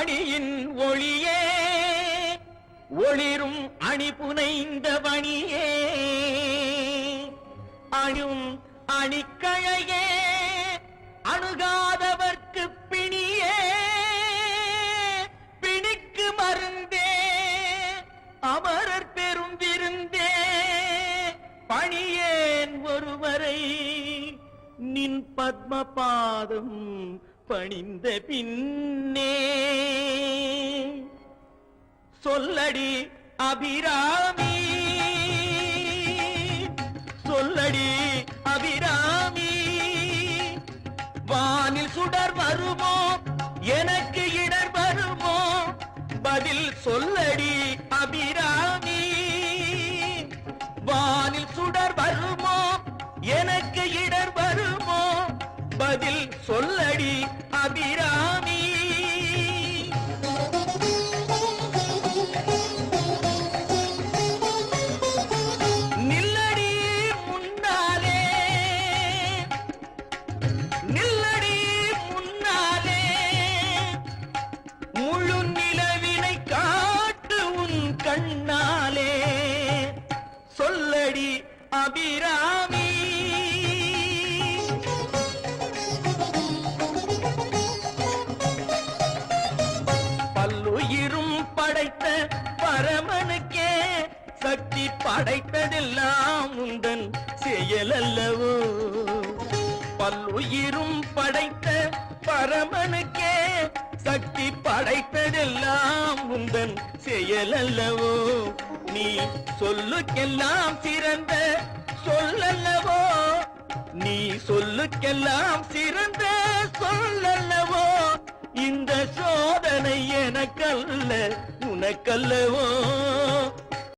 மணியின் ஒளியே ஒளிரும் அணிபுனைந்த பணியே அணும் அணிக்கழையே அணுகாதவர்க்கு பிணியே பிணிக்கு மருந்தே அமரர் பெரும் விருந்தே பணியேன் ஒருவரை நின் பத்ம பாதம் பணிந்த பின்னே சொல்லடி அபிராமி சொல்லடி அபிராமி வானில் சுடர் வருமோ எனக்கு இடர் வருமோ பதில் சொல்லடி அபிராமி வானில் சுடர் வருமோ எனக்கு இடர் வருமோ பதில் சொல்லடி அபிராமி நில்லடி முன்னாலே நில்லடி முன்னாலே முழு நிலவினை காட்டு உன் கண்ணாலே சொல்லடி அபிராமி பல்லுயிரும் படைத்த பரமனுக்கே சக்தி படைத்ததெல்லாம் உந்தன் செயலல்லவோ பல்லுயிரும் படைத்த பரமனுக்கே சக்தி படைத்ததெல்லாம் உந்தன் செயலல்லவோ நீ சொல்லுக்கெல்லாம் சிறந்த சொல்லல்லவோ நீ சொல்லுக்கெல்லாம் சிறந்த சொல்லல்லவோ இந்த சோதனை எனக்கல்ல உனக்கல்லவோ